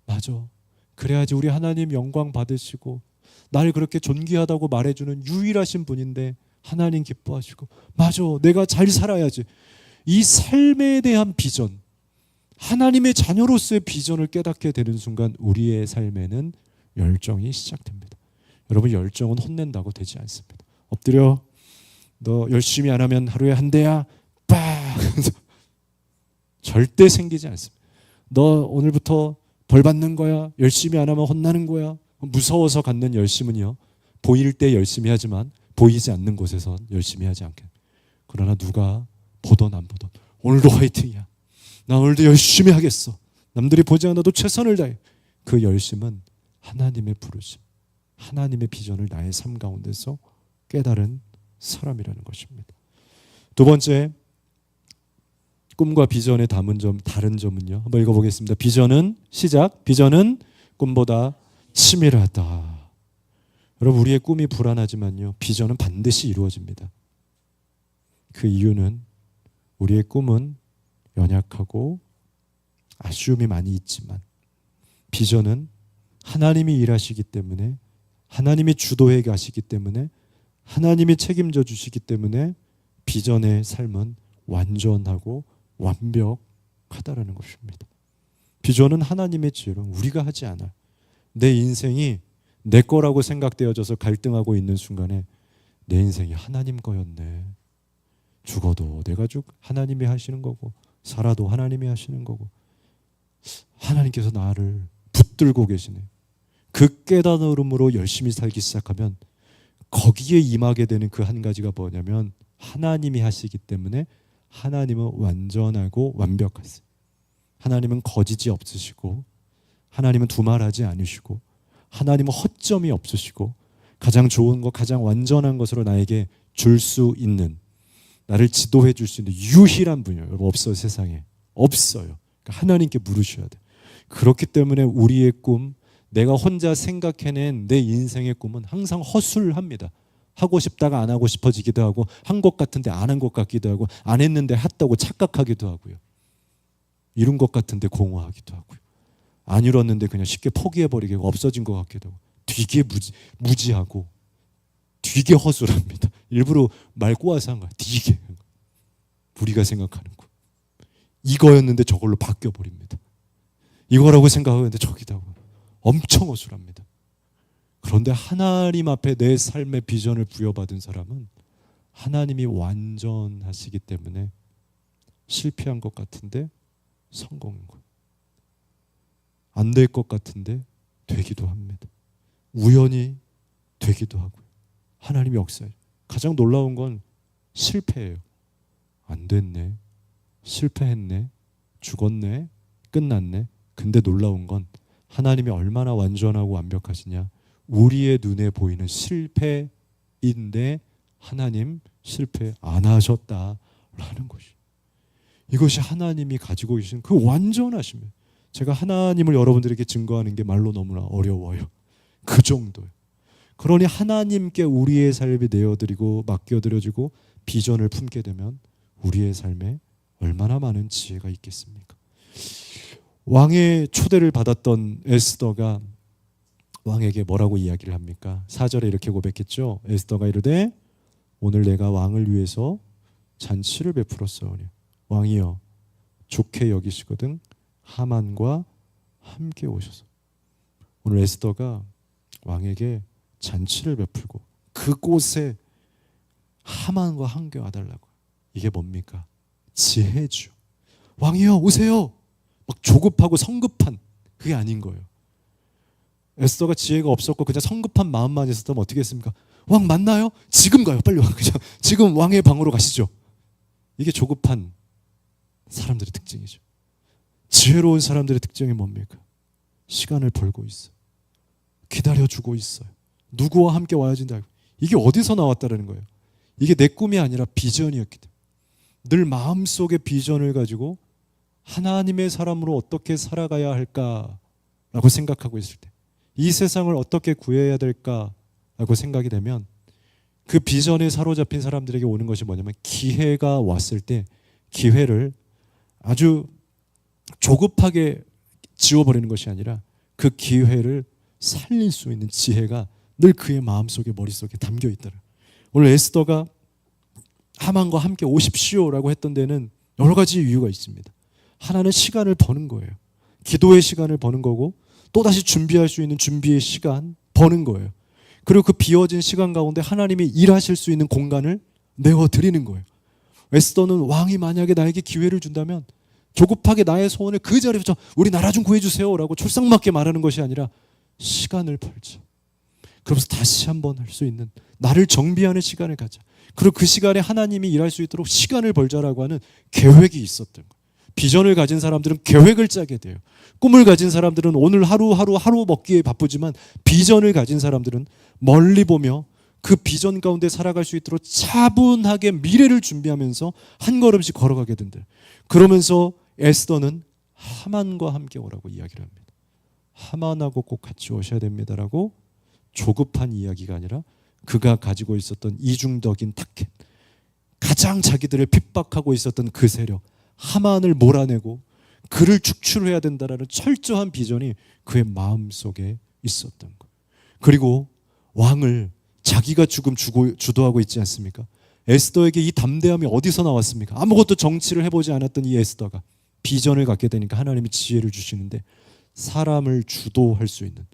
맞아. 그래야지 우리 하나님 영광 받으시고 날 그렇게 존귀하다고 말해주는 유일하신 분인데 하나님 기뻐하시고 맞아. 내가 잘 살아야지. 이 삶에 대한 비전, 하나님의 자녀로서의 비전을 깨닫게 되는 순간 우리의 삶에는 열정이 시작됩니다. 여러분 열정은 혼낸다고 되지 않습니다. 엎드려. 너 열심히 안 하면 하루에 한 대야. 빡. 절대 생기지 않습니다. 너 오늘부터 벌 받는 거야. 열심히 안 하면 혼나는 거야. 무서워서 갖는 열심은요. 보일 때 열심히 하지만 보이지 않는 곳에선 열심히 하지 않게. 그러나 누가 보던 안 보던 오늘도 화이팅이야. 나 오늘도 열심히 하겠어. 남들이 보지 않아도 최선을 다해. 그 열심은 하나님의 부르심, 하나님의 비전을 나의 삶 가운데서 깨달은 사람이라는 것입니다. 두 번째, 꿈과 비전에 담은 점, 다른 점은요. 한번 읽어보겠습니다. 비전은 시작. 비전은 꿈보다 치밀하다. 여러분 우리의 꿈이 불안하지만요. 비전은 반드시 이루어집니다. 그 이유는 우리의 꿈은 연약하고 아쉬움이 많이 있지만 비전은 하나님이 일하시기 때문에 하나님이 주도해 가시기 때문에 하나님이 책임져 주시기 때문에 비전의 삶은 완전하고 완벽하다라는 것입니다. 비전은 하나님의 지혜로 우리가 하지 않아. 내 인생이 내 거라고 생각되어져서 갈등하고 있는 순간에 내 인생이 하나님 거였네. 죽어도 내가 하나님이 하시는 거고 살아도 하나님이 하시는 거고 하나님께서 나를 붙들고 계시네. 그 깨달음으로 열심히 살기 시작하면 거기에 임하게 되는 그 한 가지가 뭐냐면 하나님이 하시기 때문에 하나님은 완전하고 완벽하세요. 하나님은 거짓이 없으시고 하나님은 두말하지 않으시고 하나님은 허점이 없으시고 가장 좋은 것, 가장 완전한 것으로 나에게 줄 수 있는, 나를 지도해 줄 수 있는 유일한 분이에요. 여러분 없어요. 세상에 없어요. 그러니까 하나님께 물으셔야 돼요. 그렇기 때문에 우리의 꿈, 내가 혼자 생각해낸 내 인생의 꿈은 항상 허술합니다. 하고 싶다가 안 하고 싶어지기도 하고 한 것 같은데 안 한 것 같기도 하고 안 했는데 했다고 착각하기도 하고요. 이룬 것 같은데 공허하기도 하고요. 안 이뤘는데 그냥 쉽게 포기해버리고 없어진 것 같기도 하고 되게 무지하고 되게 허술합니다. 일부러 말 꼬아서 한 거야. 되게 우리가 생각하는 거. 이거였는데 저걸로 바뀌어버립니다. 이거라고 생각하는데 저기다 하고 엄청 허술합니다. 그런데 하나님 앞에 내 삶의 비전을 부여받은 사람은 하나님이 완전하시기 때문에 실패한 것 같은데 성공인 거예요. 안 될 것 같은데 되기도 합니다. 우연히 되기도 하고요. 하나님의 역사예요. 가장 놀라운 건 실패예요. 안 됐네. 실패했네. 죽었네. 끝났네. 근데 놀라운 건 하나님이 얼마나 완전하고 완벽하시냐. 우리의 눈에 보이는 실패인데 하나님 실패 안 하셨다라는 것이. 이것이 하나님이 가지고 계신 그 완전하심이에요. 제가 하나님을 여러분들에게 증거하는 게 말로 너무나 어려워요. 그 정도예요. 그러니 하나님께 우리의 삶이 내어드리고 맡겨드려지고 비전을 품게 되면 우리의 삶에 얼마나 많은 지혜가 있겠습니까? 왕의 초대를 받았던 에스더가 왕에게 뭐라고 이야기를 합니까? 4절에 이렇게 고백했죠. 에스더가 이르되 오늘 내가 왕을 위해서 잔치를 베풀었사오니 왕이여 좋게 여기시거든 하만과 함께 오셔서. 오늘 에스더가 왕에게 잔치를 베풀고 그곳에 하만과 함께 와달라고. 이게 뭡니까? 지혜죠. 왕이여 오세요. 막 조급하고 성급한 그게 아닌 거예요. 에스더가 지혜가 없었고 그냥 성급한 마음만 있었다면 어떻게 했습니까? 왕 만나요? 지금 가요. 빨리 와. 그냥 지금 왕의 방으로 가시죠. 이게 조급한 사람들의 특징이죠. 지혜로운 사람들의 특징이 뭡니까? 시간을 벌고 있어요. 기다려주고 있어요. 누구와 함께 와야 된다. 이게 어디서 나왔다는 거예요? 이게 내 꿈이 아니라 비전이었기 때문에. 늘 마음속에 비전을 가지고 하나님의 사람으로 어떻게 살아가야 할까라고 생각하고 있을 때, 이 세상을 어떻게 구해야 될까라고 생각이 되면 그 비전에 사로잡힌 사람들에게 오는 것이 뭐냐면 기회가 왔을 때 기회를 아주 조급하게 지워버리는 것이 아니라 그 기회를 살릴 수 있는 지혜가 늘 그의 마음속에 머릿속에 담겨 있더라. 오늘 에스더가 하만과 함께 오십시오라고 했던 데는 여러 가지 이유가 있습니다. 하나는 시간을 버는 거예요. 기도의 시간을 버는 거고 또다시 준비할 수 있는 준비의 시간 버는 거예요. 그리고 그 비어진 시간 가운데 하나님이 일하실 수 있는 공간을 내어드리는 거예요. 에스더는 왕이 만약에 나에게 기회를 준다면 조급하게 나의 소원을 그 자리에서 우리 나라 좀 구해주세요 라고 촐싹맞게 말하는 것이 아니라 시간을 벌자. 그러면서 다시 한번 할 수 있는 나를 정비하는 시간을 가자. 그리고 그 시간에 하나님이 일할 수 있도록 시간을 벌자라고 하는 계획이 있었던 거예요. 비전을 가진 사람들은 계획을 짜게 돼요. 꿈을 가진 사람들은 오늘 하루 먹기에 바쁘지만 비전을 가진 사람들은 멀리 보며 그 비전 가운데 살아갈 수 있도록 차분하게 미래를 준비하면서 한 걸음씩 걸어가게 된다. 그러면서 에스더는 하만과 함께 오라고 이야기를 합니다. 하만하고 꼭 같이 오셔야 됩니다라고 조급한 이야기가 아니라 그가 가지고 있었던 이중덕인 타켓, 가장 자기들을 핍박하고 있었던 그 세력 하만을 몰아내고 그를 축출해야 된다라는 철저한 비전이 그의 마음속에 있었던 것. 그리고 왕을 자기가 주도하고 있지 않습니까? 에스더에게 이 담대함이 어디서 나왔습니까? 아무것도 정치를 해보지 않았던 이 에스더가 비전을 갖게 되니까 하나님이 지혜를 주시는데 사람을 주도할 수 있는,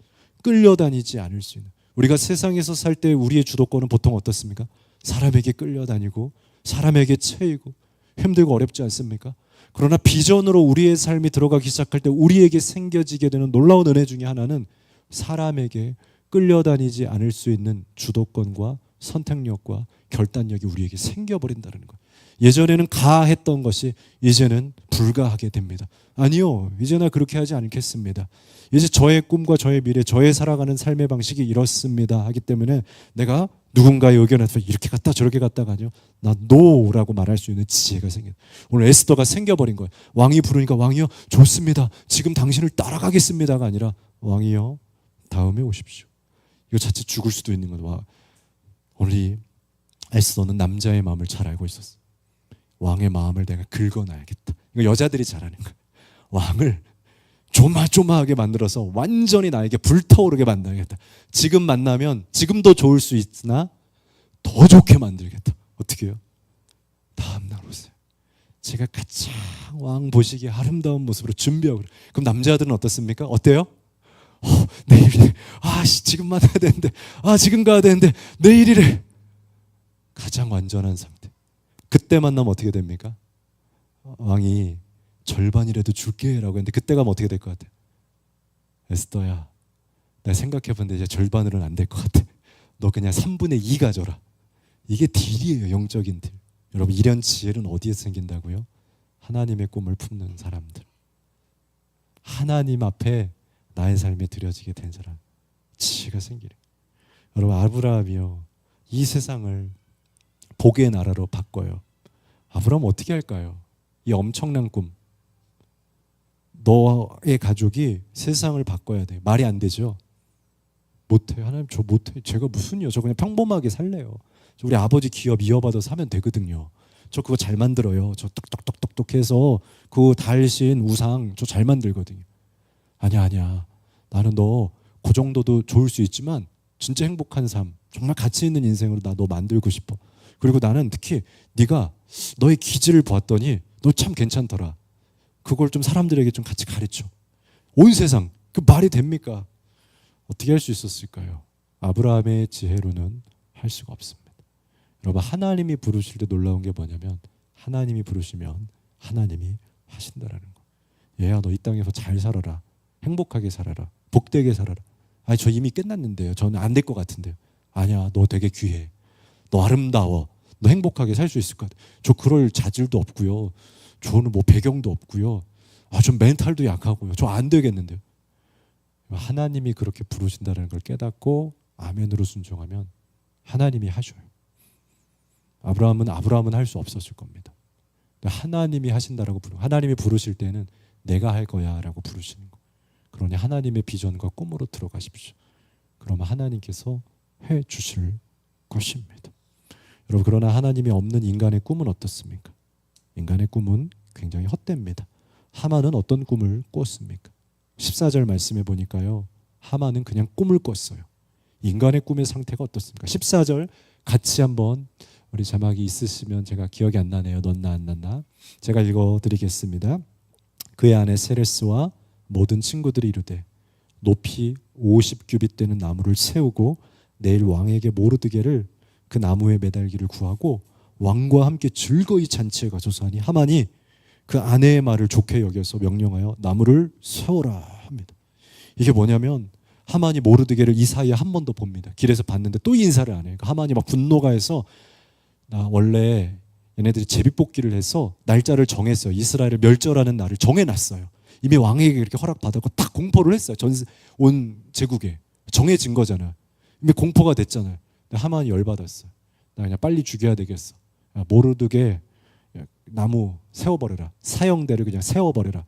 끌려다니지 않을 수 있는, 우리가 세상에서 살 때 우리의 주도권은 보통 어떻습니까? 사람에게 끌려다니고 사람에게 채이고 힘들고 어렵지 않습니까? 그러나 비전으로 우리의 삶이 들어가기 시작할 때 우리에게 생겨지게 되는 놀라운 은혜 중에 하나는 사람에게 끌려다니지 않을 수 있는 주도권과 선택력과 결단력이 우리에게 생겨버린다는 거예요. 예전에는 가했던 것이 이제는 불가하게 됩니다. 아니요, 이제 나 그렇게 하지 않겠습니다. 이제 저의 꿈과 저의 미래, 저의 살아가는 삶의 방식이 이렇습니다 하기 때문에 내가 누군가의 의견에 따라서 이렇게 갔다 저렇게 갔다가 아니요, 나 노라고 말할 수 있는 지혜가 생겨요. 오늘 에스더가 생겨버린 거예요. 왕이 부르니까 왕이요 좋습니다, 지금 당신을 따라가겠습니다가 아니라 왕이요 다음에 오십시오. 이거 자칫 죽을 수도 있는 거예요. 오늘 이 에스더는 남자의 마음을 잘 알고 있었어. 왕의 마음을 내가 긁어놔야겠다. 이거 여자들이 잘하는 거예요. 왕을 조마조마하게 만들어서 완전히 나에게 불타오르게 만들겠다. 지금 만나면 지금도 좋을 수 있으나 더 좋게 만들겠다. 어떻게 해요? 다음날 오세요. 제가 가장 왕 보시기에 아름다운 모습으로 준비하고. 그럼 남자들은 어떻습니까? 어때요? 내일이래. 지금 만나야 되는데. 지금 가야 되는데. 내일이래. 가장 완전한 상태. 그때 만나면 어떻게 됩니까? 왕이 절반이라도 줄게 라고 했는데 그때 가면 어떻게 될 것 같아요? 에스더야, 내가 생각해봤는데 이제 절반으로는 안 될 것 같아. 너 그냥 3분의 2 가져라. 이게 딜이에요. 영적인 딜. 여러분, 이런 지혜는 어디에서 생긴다고요? 하나님의 꿈을 품는 사람들. 하나님 앞에 나의 삶이 드려지게 된 사람, 지혜가 생기래. 여러분, 아브라함이요, 이 세상을 복의 나라로 바꿔요. 아브라함 어떻게 할까요? 이 엄청난 꿈. 너의 가족이 세상을 바꿔야 돼. 말이 안 되죠. 못해요. 하나님, 저 못해. 제가 무슨요? 저 그냥 평범하게 살래요. 저 우리 아버지 기업 이어받아서 사면 되거든요. 저 그거 잘 만들어요. 저 똑똑똑똑똑 해서 그 달신 우상 저 잘 만들거든요. 아니야. 나는 너 그 정도도 좋을 수 있지만 진짜 행복한 삶, 정말 가치 있는 인생으로 나 너 만들고 싶어. 그리고 나는 특히 네가 너의 기질을 보았더니 너 참 괜찮더라. 그걸 좀 사람들에게 좀 같이 가르쳐. 온 세상, 그 말이 됩니까? 어떻게 할 수 있었을까요? 아브라함의 지혜로는 할 수가 없습니다. 여러분, 하나님이 부르실 때 놀라운 게 뭐냐면, 하나님이 부르시면 하나님이 하신다라는 거. 얘야, 너 이 땅에서 잘 살아라. 행복하게 살아라. 복되게 살아라. 아니, 저 이미 끝났는데요. 저는 안 될 것 같은데요. 아니야, 너 되게 귀해. 너 아름다워. 너 행복하게 살 수 있을 것 같아. 저 그럴 자질도 없고요. 저는 뭐 배경도 없고요. 좀 멘탈도 약하고요. 저 안 되겠는데요. 하나님이 그렇게 부르신다는 걸 깨닫고 아멘으로 순종하면 하나님이 하셔요. 아브라함은 할 수 없었을 겁니다. 하나님이 하신다라고 하나님이 부르실 때는 내가 할 거야라고 부르시는 거. 그러니 하나님의 비전과 꿈으로 들어가십시오. 그러면 하나님께서 해 주실 것입니다. 여러분, 그러나 하나님이 없는 인간의 꿈은 어떻습니까? 인간의 꿈은 굉장히 헛됩니다. 하만은 어떤 꿈을 꿨습니까? 14절 말씀해 보니까요, 하만은 그냥 꿈을 꿨어요. 인간의 꿈의 상태가 어떻습니까? 14절 같이 한번, 우리 자막이 있으시면, 제가 기억이 안 나네요. 넣나 안 났나? 제가 읽어드리겠습니다. 그의 아내 세레스와 모든 친구들이 이르되 높이 50규빗 되는 나무를 세우고 내일 왕에게 모르드게를 그 나무에 매달기를 구하고 왕과 함께 즐거이 잔치에 가소서 하니, 하만이 그 아내의 말을 좋게 여겨서 명령하여 나무를 세우라 합니다. 이게 뭐냐면, 하만이 모르드게를 이 사이에 한 번 더 봅니다. 길에서 봤는데 또 인사를 안 해요. 하만이 막 분노가 해서, 나 원래 얘네들이 제비뽑기를 해서 날짜를 정했어요. 이스라엘을 멸절하는 날을 정해놨어요. 이미 왕에게 이렇게 허락받았고 딱 공포를 했어요. 온 제국에 정해진 거잖아요. 이미 공포가 됐잖아요. 근데 하만이 열받았어요. 나 그냥 빨리 죽여야 되겠어. 모르드게 나무 세워버려라. 사형대를 그냥 세워버려라.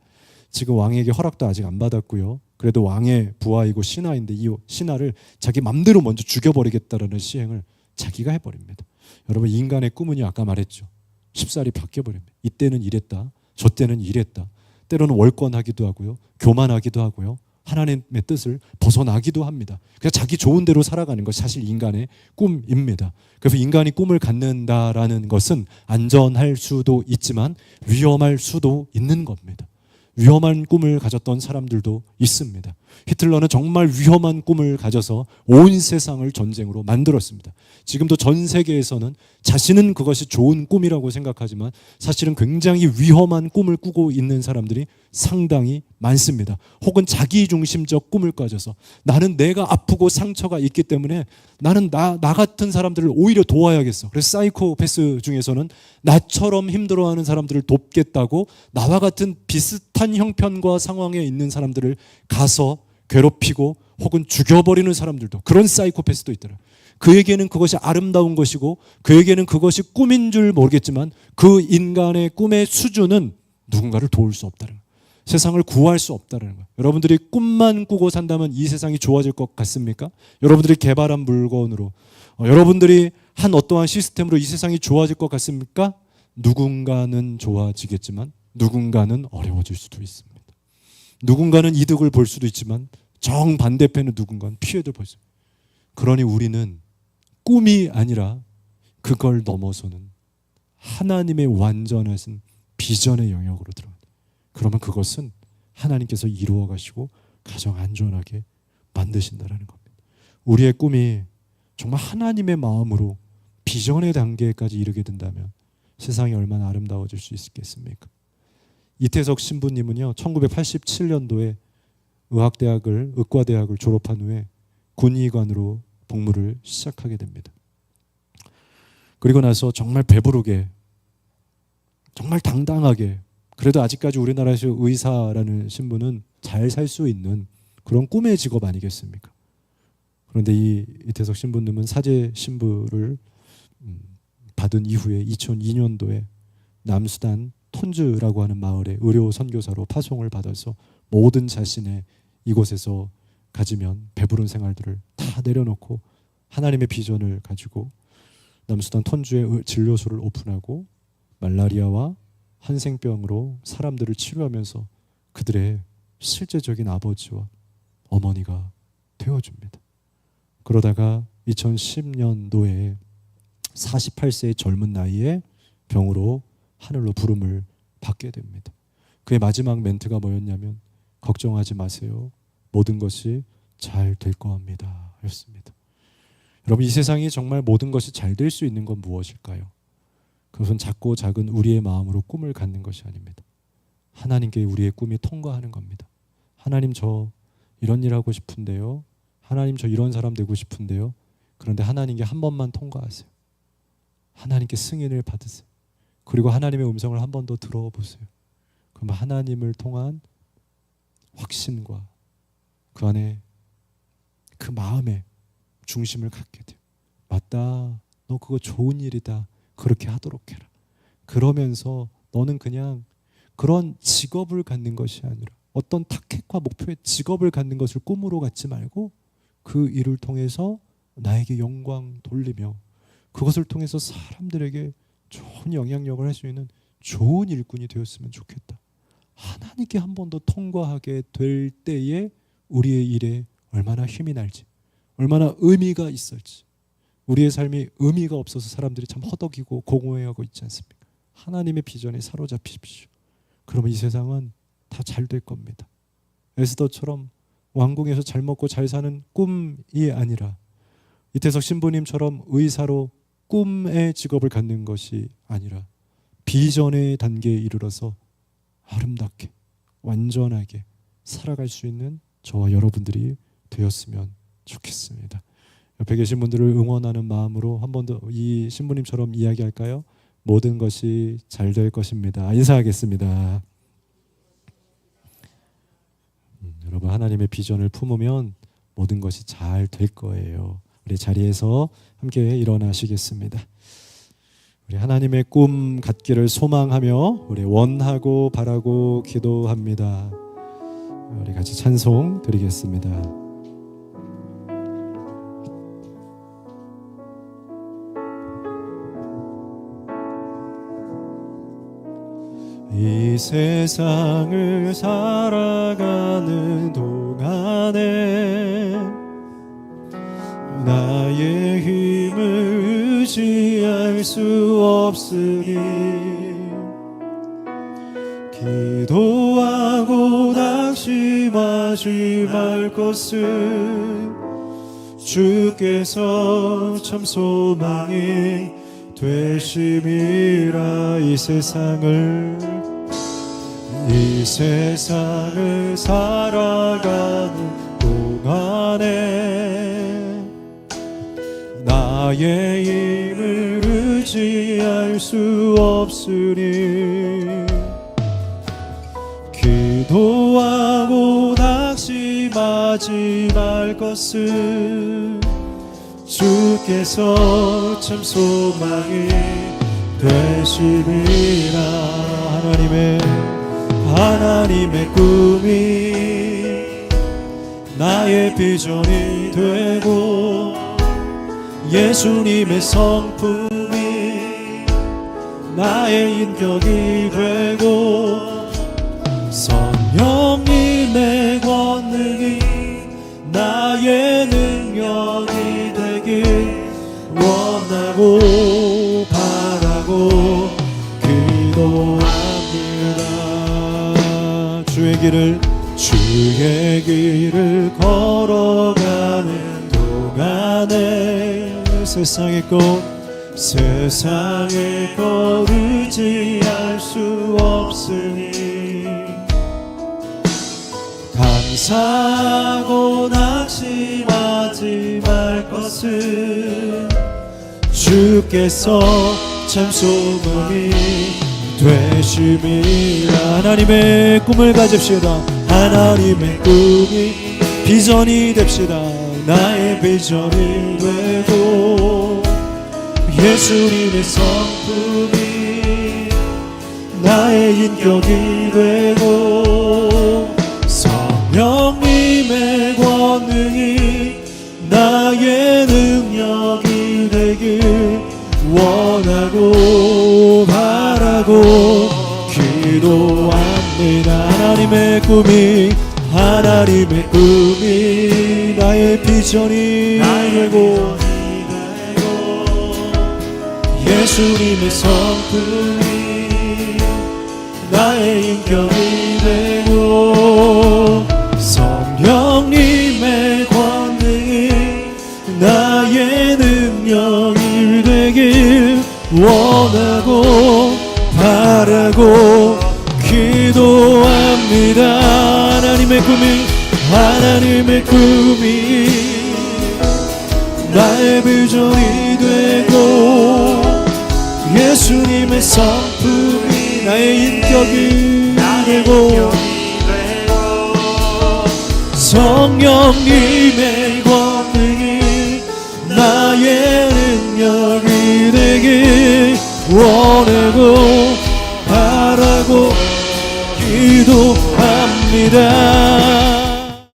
지금 왕에게 허락도 아직 안 받았고요. 그래도 왕의 부하이고 신하인데 이 신하를 자기 맘대로 먼저 죽여버리겠다라는 시행을 자기가 해버립니다. 여러분, 인간의 꿈은요, 아까 말했죠. 쉽사리 바뀌어버립니다. 이때는 이랬다, 저 때는 이랬다. 때로는 월권하기도 하고요, 교만하기도 하고요, 하나님의 뜻을 벗어나기도 합니다. 그냥 자기 좋은 대로 살아가는 것이 사실 인간의 꿈입니다. 그래서 인간이 꿈을 갖는다라는 것은 안전할 수도 있지만 위험할 수도 있는 겁니다. 위험한 꿈을 가졌던 사람들도 있습니다. 히틀러는 정말 위험한 꿈을 가져서 온 세상을 전쟁으로 만들었습니다. 지금도 전 세계에서는 자신은 그것이 좋은 꿈이라고 생각하지만 사실은 굉장히 위험한 꿈을 꾸고 있는 사람들이 상당히 많습니다. 혹은 자기중심적 꿈을 가져서 나는 내가 아프고 상처가 있기 때문에 나는 나 같은 사람들을 오히려 도와야겠어. 그래서 사이코패스 중에서는 나처럼 힘들어하는 사람들을 돕겠다고 나와 같은 비슷한 형편과 상황에 있는 사람들을 가서 괴롭히고 혹은 죽여버리는 사람들도, 그런 사이코패스도 있더라. 그에게는 그것이 아름다운 것이고 그에게는 그것이 꿈인 줄 모르겠지만 그 인간의 꿈의 수준은 누군가를 도울 수 없다는 거예요. 세상을 구할 수 없다는 거예요. 여러분들이 꿈만 꾸고 산다면 이 세상이 좋아질 것 같습니까? 여러분들이 개발한 물건으로, 여러분들이 한 어떠한 시스템으로 이 세상이 좋아질 것 같습니까? 누군가는 좋아지겠지만 누군가는 어려워질 수도 있습니다. 누군가는 이득을 볼 수도 있지만 정반대편의 누군가는 피해를 볼 수 있습니다. 그러니 우리는 꿈이 아니라 그걸 넘어서는 하나님의 완전하신 비전의 영역으로 들어갑니다. 그러면 그것은 하나님께서 이루어 가시고 가장 안전하게 만드신다라는 겁니다. 우리의 꿈이 정말 하나님의 마음으로 비전의 단계까지 이르게 된다면 세상이 얼마나 아름다워질 수 있겠습니까? 이태석 신부님은요, 1987년도에 의과대학을 졸업한 후에 군의관으로 복무를 시작하게 됩니다. 그리고 나서 정말 배부르게, 정말 당당하게, 그래도 아직까지 우리나라에서 의사라는 신분은 잘 살 수 있는 그런 꿈의 직업 아니겠습니까? 그런데 이 이태석 신부님은 사제 신부를 받은 이후에 2002년도에 남수단 톤즈라고 하는 마을에 의료 선교사로 파송을 받아서 모든 자신의 이곳에서 가지면 배부른 생활들을 다 내려놓고 하나님의 비전을 가지고 남수단 톤주에 진료소를 오픈하고 말라리아와 한생병으로 사람들을 치료하면서 그들의 실제적인 아버지와 어머니가 되어줍니다. 그러다가 2010년도에 48세의 젊은 나이에 병으로 하늘로 부름을 받게 됩니다. 그의 마지막 멘트가 뭐였냐면 걱정하지 마세요. 모든 것이 잘 될 겁니다. 였습니다. 여러분, 이 세상이 정말 모든 것이 잘 될 수 있는 건 무엇일까요? 그것은 작고 작은 우리의 마음으로 꿈을 갖는 것이 아닙니다. 하나님께 우리의 꿈이 통과하는 겁니다. 하나님, 저 이런 일 하고 싶은데요. 하나님, 저 이런 사람 되고 싶은데요. 그런데 하나님께 한 번만 통과하세요. 하나님께 승인을 받으세요. 그리고 하나님의 음성을 한 번 더 들어보세요. 그럼 하나님을 통한 확신과 그 안에 그 마음의 중심을 갖게 돼요. 맞다, 너 그거 좋은 일이다, 그렇게 하도록 해라. 그러면서 너는 그냥 그런 직업을 갖는 것이 아니라 어떤 타겟과 목표의 직업을 갖는 것을 꿈으로 갖지 말고 그 일을 통해서 나에게 영광 돌리며 그것을 통해서 사람들에게 좋은 영향력을 할 수 있는 좋은 일꾼이 되었으면 좋겠다. 하나님께 한 번 더 통과하게 될 때에 우리의 일에 얼마나 힘이 날지, 얼마나 의미가 있을지. 우리의 삶이 의미가 없어서 사람들이 참 허덕이고 공허해하고 있지 않습니까? 하나님의 비전에 사로잡히십시오. 그러면 이 세상은 다 잘 될 겁니다. 에스더처럼 왕궁에서 잘 먹고 잘 사는 꿈이 아니라 이태석 신부님처럼 의사로 꿈의 직업을 갖는 것이 아니라 비전의 단계에 이르러서 아름답게 완전하게 살아갈 수 있는 저와 여러분들이 되었으면 좋겠습니다. 옆에 계신 분들을 응원하는 마음으로 한 번 더 이 신부님처럼 이야기할까요? 모든 것이 잘 될 것입니다. 인사하겠습니다. 여러분, 하나님의 비전을 품으면 모든 것이 잘 될 거예요. 우리 자리에서 함께 일어나시겠습니다. 우리 하나님의 꿈 갖기를 소망하며 우리 원하고 바라고 기도합니다. 우리 같이 찬송 드리겠습니다. 이 세상을 살아가는 동안에 나의 힘을 의지할 수 없으니 기도하고 낙심하지 말 것은 주께서 참 소망이 되심이라. 이 세상을 살아가는 동안에 나의 힘을 의지할 수 없으니 기도하고 낙심하지 말 것은 주께서 참 소망이 되심이라. 하나님의 꿈이 나의 비전이 되고 예수님의 성품이 나의 인격이 되고 성령님의 권능이 나의 능력이 되길 원하고 바라고 기도합니다. 주의 길을 걸어가는 동안에 세상의 것 의지할 수 없으니 사고 낙심하지 말 것은 주께서 참 소망이 되심이라. 하나님의 꿈을 가집시다. 하나님의 꿈이 비전이 됩시다. 나의 비전이 되고 예수님의 성품이 나의 인격이 되고 성령님의 권능이 나의 능력이 되길 원하고 바라고 기도합니다. 하나님의 꿈이 나의 비전이 되고 예수님의 성품이 나의 인격이 되고 성령님의 권능이 나의 능력이 되길 원하고 바라고 기도합니다. 하나님의 꿈이 나의 비전이 되고 예수님의 성품이 나의 인격이 되고 성령님의 권능이 나의 능력이 되길 원하고 바라고 기도합니다.